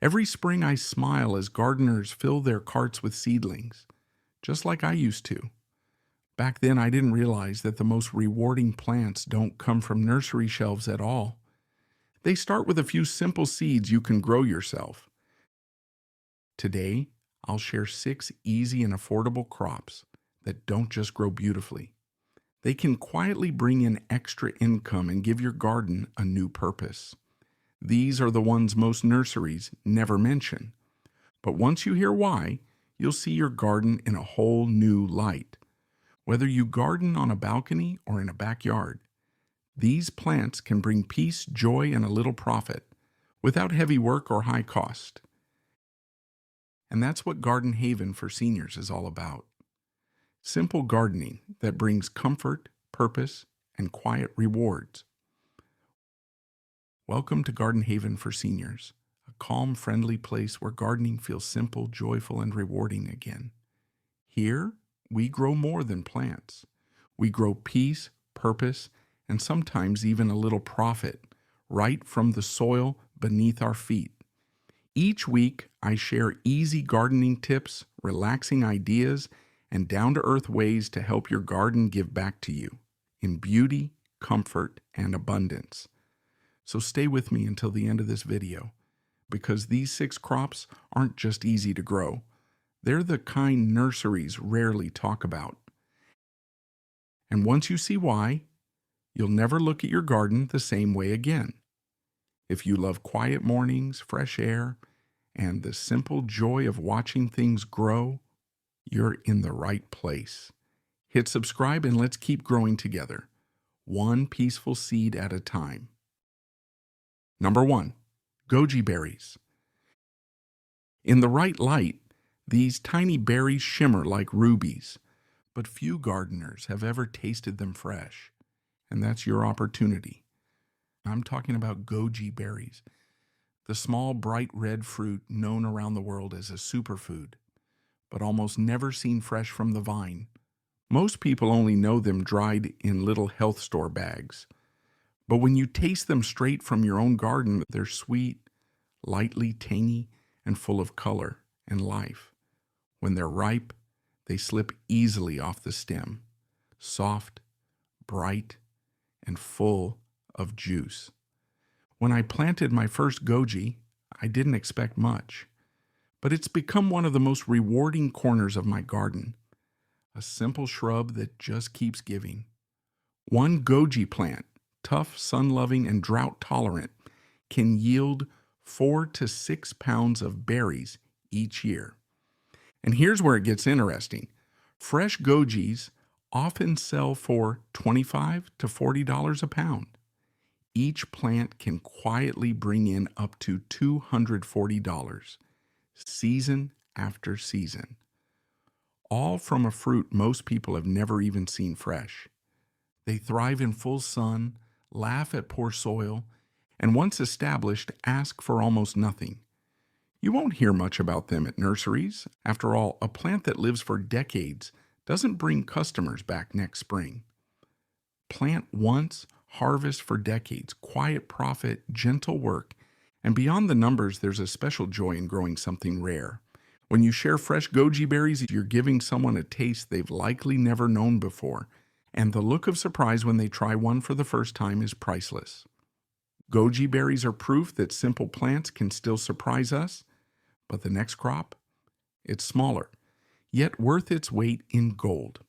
Every spring I smile as gardeners fill their carts with seedlings, just like I used to. Back then I didn't realize that the most rewarding plants don't come from nursery shelves at all. They start with a few simple seeds you can grow yourself. Today, I'll share 6 easy and affordable crops that don't just grow beautifully. They can quietly bring in extra income and give your garden a new purpose. These are the ones most nurseries never mention. But once you hear why, you'll see your garden in a whole new light. Whether you garden on a balcony or in a backyard, these plants can bring peace, joy, and a little profit without heavy work or high cost. And that's what Garden Haven for Seniors is all about. Simple gardening that brings comfort, purpose, and quiet rewards. Welcome to Garden Haven for Seniors, a calm, friendly place where gardening feels simple, joyful, and rewarding again. Here, we grow more than plants. We grow peace, purpose, and sometimes even a little profit, right from the soil beneath our feet. Each week, I share easy gardening tips, relaxing ideas, and down-to-earth ways to help your garden give back to you in beauty, comfort, and abundance. So stay with me until the end of this video, because these 6 crops aren't just easy to grow. They're the kind nurseries rarely talk about. And once you see why, you'll never look at your garden the same way again. If you love quiet mornings, fresh air, and the simple joy of watching things grow, you're in the right place. Hit subscribe and let's keep growing together, one peaceful seed at a time. Number 1, goji berries. In the right light, these tiny berries shimmer like rubies, but few gardeners have ever tasted them fresh, and that's your opportunity. I'm talking about goji berries, the small bright red fruit known around the world as a superfood, but almost never seen fresh from the vine. Most people only know them dried in little health store bags. But when you taste them straight from your own garden, they're sweet, lightly tangy, and full of color and life. When they're ripe, they slip easily off the stem, soft, bright, and full of juice. When I planted my first goji, I didn't expect much. But it's become one of the most rewarding corners of my garden, a simple shrub that just keeps giving. One goji plant, tough, sun-loving, and drought-tolerant, can yield 4 to 6 pounds of berries each year. And here's where it gets interesting. Fresh gojis often sell for $25 to $40 a pound. Each plant can quietly bring in up to $240. Season after season, all from a fruit most people have never even seen fresh. They thrive in full sun, laugh at poor soil, and once established, ask for almost nothing. You won't hear much about them at nurseries. After all, a plant that lives for decades doesn't bring customers back next spring. Plant once, harvest for decades, quiet profit, gentle work. And beyond the numbers, there's a special joy in growing something rare. When you share fresh goji berries, you're giving someone a taste they've likely never known before, and the look of surprise when they try one for the first time is priceless. Goji berries are proof that simple plants can still surprise us, but the next crop, it's smaller, yet worth its weight in gold.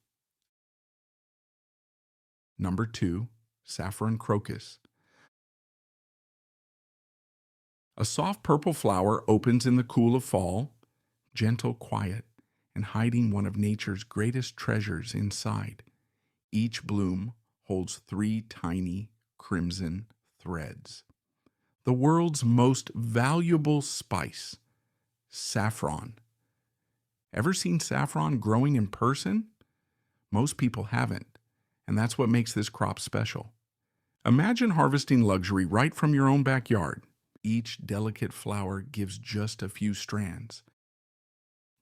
Number 2, saffron crocus. A soft purple flower opens in the cool of fall, gentle, quiet, and hiding one of nature's greatest treasures inside. Each bloom holds 3 tiny crimson threads. The world's most valuable spice, saffron. Ever seen saffron growing in person? Most people haven't, and that's what makes this crop special. Imagine harvesting luxury right from your own backyard. Each delicate flower gives just a few strands.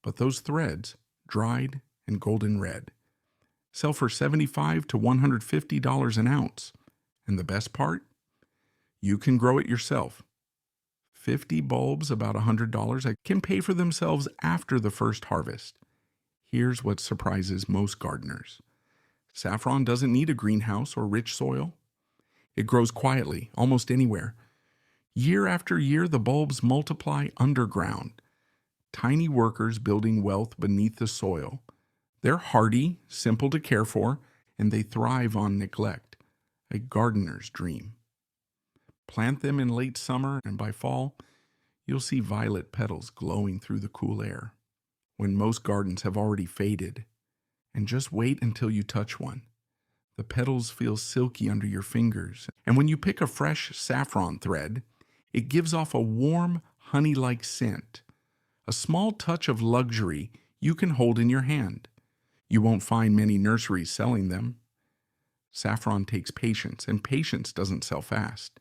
But those threads, dried and golden red, sell for $75 to $150 an ounce. And the best part? You can grow it yourself. 50 bulbs, about $100, that can pay for themselves after the first harvest. Here's what surprises most gardeners. Saffron doesn't need a greenhouse or rich soil. It grows quietly, almost anywhere. Year after year, the bulbs multiply underground. Tiny workers building wealth beneath the soil. They're hardy, simple to care for, and they thrive on neglect. A gardener's dream. Plant them in late summer, and by fall, you'll see violet petals glowing through the cool air, when most gardens have already faded. And just wait until you touch one. The petals feel silky under your fingers, and when you pick a fresh saffron thread, it gives off a warm, honey-like scent, a small touch of luxury you can hold in your hand. You won't find many nurseries selling them. Saffron takes patience, and patience doesn't sell fast.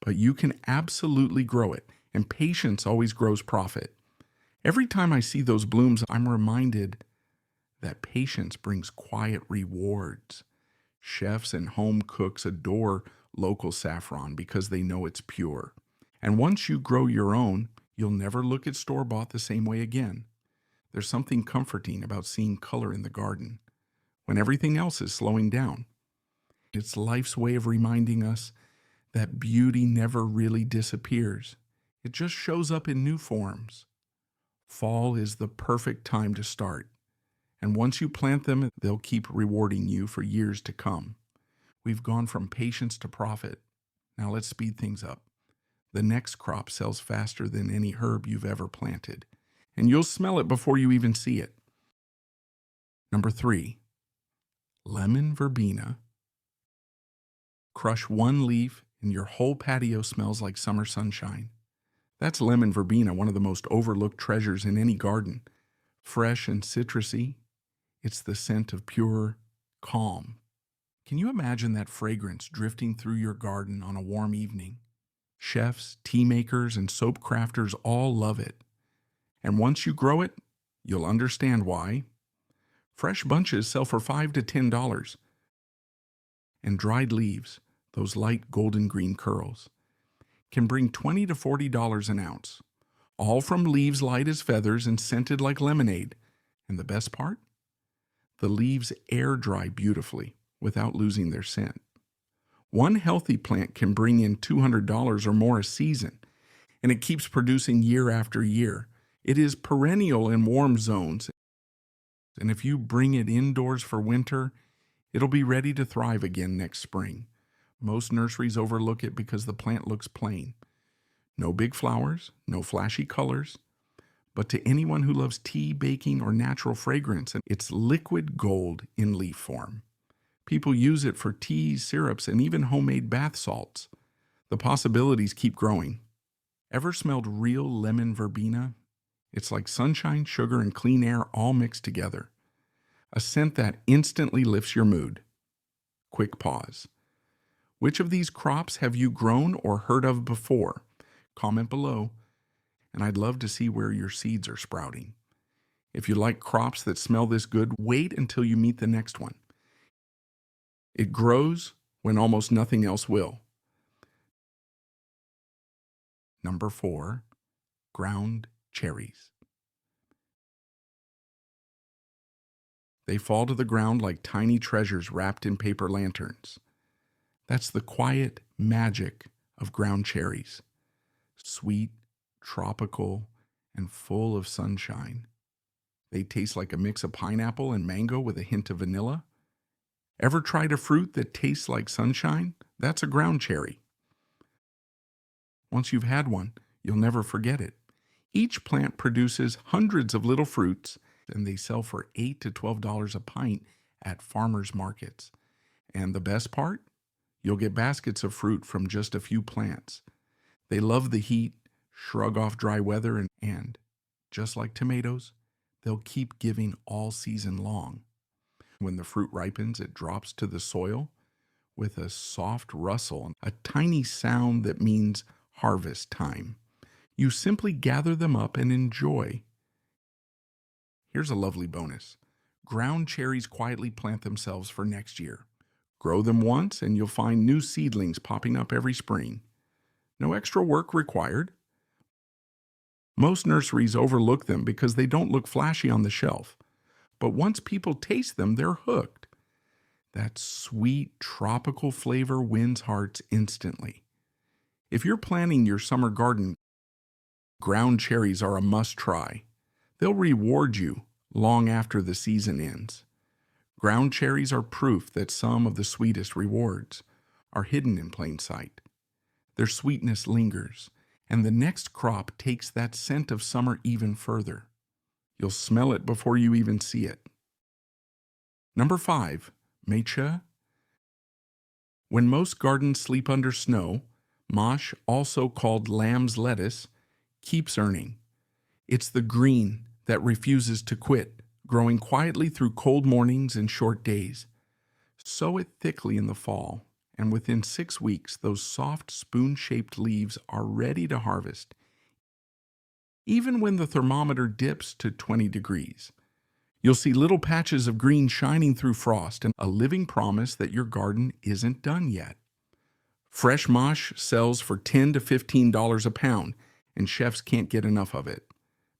But you can absolutely grow it, and patience always grows profit. Every time I see those blooms, I'm reminded that patience brings quiet rewards. Chefs and home cooks adore local saffron because they know it's pure. And once you grow your own, you'll never look at store-bought the same way again. There's something comforting about seeing color in the garden when everything else is slowing down. It's life's way of reminding us that beauty never really disappears. It just shows up in new forms. Fall is the perfect time to start. And once you plant them, they'll keep rewarding you for years to come. We've gone from patience to profit. Now let's speed things up. The next crop sells faster than any herb you've ever planted, and you'll smell it before you even see it. Number 3, lemon verbena. Crush one leaf and your whole patio smells like summer sunshine. That's lemon verbena, one of the most overlooked treasures in any garden. Fresh and citrusy, it's the scent of pure calm. Can you imagine that fragrance drifting through your garden on a warm evening? Chefs, tea makers, and soap crafters all love it. And once you grow it, you'll understand why. Fresh bunches sell for $5 to $10. And dried leaves, those light golden green curls, can bring $20 to $40 an ounce. All from leaves light as feathers and scented like lemonade. And the best part? The leaves air dry beautifully without losing their scent. One healthy plant can bring in $200 or more a season, and it keeps producing year after year. It is perennial in warm zones, and if you bring it indoors for winter, it'll be ready to thrive again next spring. Most nurseries overlook it because the plant looks plain. No big flowers, no flashy colors. But to anyone who loves tea, baking, or natural fragrance, it's liquid gold in leaf form. People use it for teas, syrups, and even homemade bath salts. The possibilities keep growing. Ever smelled real lemon verbena? It's like sunshine, sugar, and clean air all mixed together. A scent that instantly lifts your mood. Quick pause. Which of these crops have you grown or heard of before? Comment below, and I'd love to see where your seeds are sprouting. If you like crops that smell this good, wait until you meet the next one. It grows when almost nothing else will. Number 4, ground cherries. They fall to the ground like tiny treasures wrapped in paper lanterns. That's the quiet magic of ground cherries. Sweet, tropical, and full of sunshine. They taste like a mix of pineapple and mango with a hint of vanilla. Ever tried a fruit that tastes like sunshine? That's a ground cherry. Once you've had one, you'll never forget it. Each plant produces hundreds of little fruits, and they sell for $8 to $12 a pint at farmers markets. And the best part? You'll get baskets of fruit from just a few plants. They love the heat, shrug off dry weather, and just like tomatoes, they'll keep giving all season long. When the fruit ripens, it drops to the soil with a soft rustle, a tiny sound that means harvest time. You simply gather them up and enjoy. Here's a lovely bonus. Ground cherries quietly plant themselves for next year. Grow them once and you'll find new seedlings popping up every spring. No extra work required. Most nurseries overlook them because they don't look flashy on the shelf. But once people taste them, they're hooked. That sweet, tropical flavor wins hearts instantly. If you're planning your summer garden, ground cherries are a must-try. They'll reward you long after the season ends. Ground cherries are proof that some of the sweetest rewards are hidden in plain sight. Their sweetness lingers, and the next crop takes that scent of summer even further. You'll smell it before you even see it. Number 5, Mecha. When most gardens sleep under snow, Mosh, also called lamb's lettuce, keeps earning. It's the green that refuses to quit, growing quietly through cold mornings and short days. Sow it thickly in the fall, and within 6 weeks, those soft spoon-shaped leaves are ready to harvest, even when the thermometer dips to 20 degrees. You'll see little patches of green shining through frost and a living promise that your garden isn't done yet. Fresh mosh sells for $10 to $15 a pound, and chefs can't get enough of it.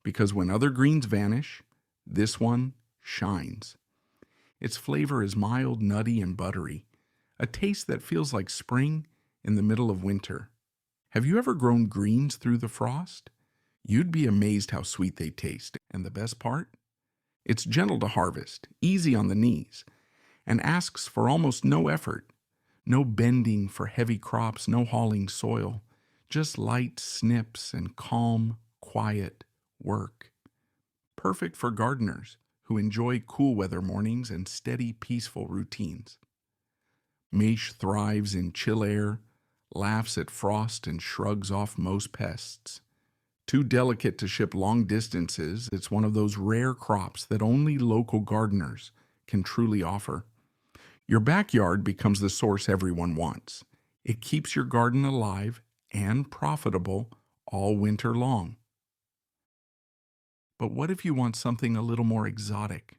Because when other greens vanish, this one shines. Its flavor is mild, nutty, and buttery, a taste that feels like spring in the middle of winter. Have you ever grown greens through the frost? You'd be amazed how sweet they taste, and the best part? It's gentle to harvest, easy on the knees, and asks for almost no effort. No bending for heavy crops, no hauling soil, just light snips and calm, quiet work. Perfect for gardeners who enjoy cool weather mornings and steady, peaceful routines. Maiche thrives in chill air, laughs at frost, and shrugs off most pests. Too delicate to ship long distances, it's one of those rare crops that only local gardeners can truly offer. Your backyard becomes the source everyone wants. It keeps your garden alive and profitable all winter long. But what if you want something a little more exotic?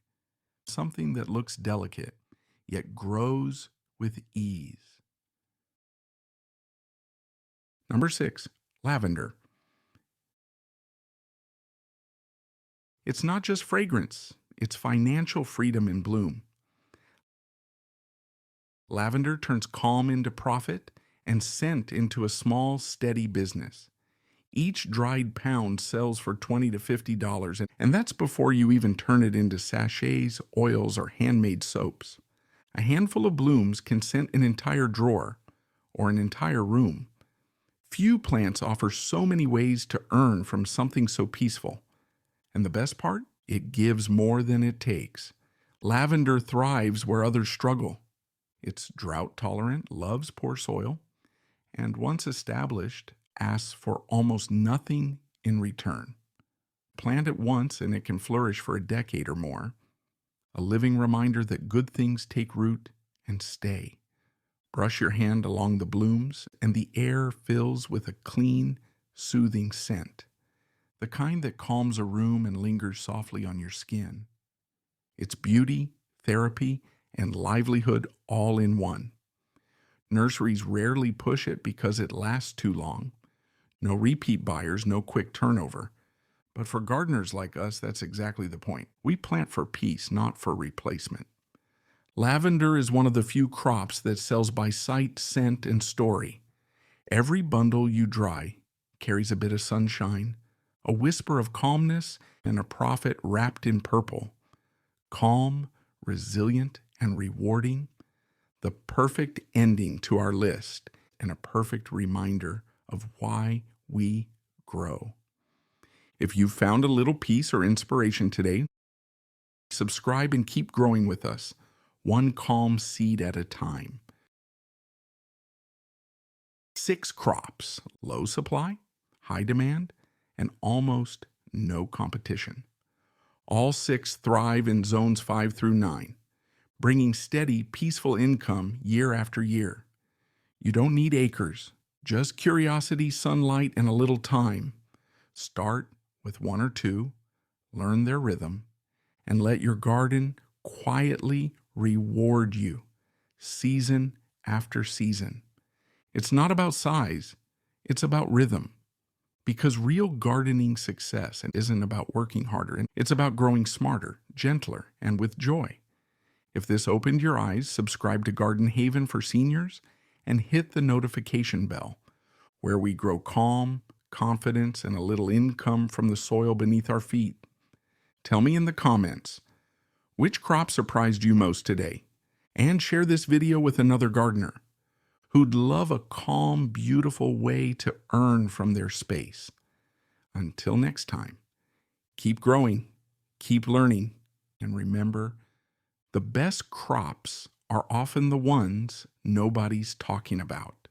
Something that looks delicate, yet grows with ease. Number 6, lavender. It's not just fragrance, it's financial freedom in bloom. Lavender turns calm into profit and scent into a small, steady business. Each dried pound sells for $20 to $50, and that's before you even turn it into sachets, oils, or handmade soaps. A handful of blooms can scent an entire drawer or an entire room. Few plants offer so many ways to earn from something so peaceful. And the best part? It gives more than it takes. Lavender thrives where others struggle. It's drought tolerant, loves poor soil, and once established, asks for almost nothing in return. Plant it once and it can flourish for a decade or more. A living reminder that good things take root and stay. Brush your hand along the blooms, and the air fills with a clean, soothing scent. The kind that calms a room and lingers softly on your skin. It's beauty, therapy, and livelihood all in one. Nurseries rarely push it because it lasts too long. No repeat buyers, no quick turnover. But for gardeners like us, that's exactly the point. We plant for peace, not for replacement. Lavender is one of the few crops that sells by sight, scent, and story. Every bundle you dry carries a bit of sunshine, a whisper of calmness, and a profit wrapped in purple. Calm, resilient, and rewarding. The perfect ending to our list and a perfect reminder of why we grow. If you found a little peace or inspiration today, subscribe and keep growing with us, one calm seed at a time. 6 crops, low supply, high demand, and almost no competition. All 6 thrive in zones 5 through 9, bringing steady, peaceful income year after year. You don't need acres, just curiosity, sunlight, and a little time. Start with 1 or 2, learn their rhythm, and let your garden quietly reward you, season after season. It's not about size, it's about rhythm. Because real gardening success isn't about working harder, and it's about growing smarter, gentler, and with joy. If this opened your eyes, subscribe to Garden Haven for Seniors and hit the notification bell, where we grow calm, confidence, and a little income from the soil beneath our feet. Tell me in the comments, which crop surprised you most today? And share this video with another gardener who'd love a calm, beautiful way to earn from their space. Until next time, keep growing, keep learning, and remember, the best crops are often the ones nobody's talking about.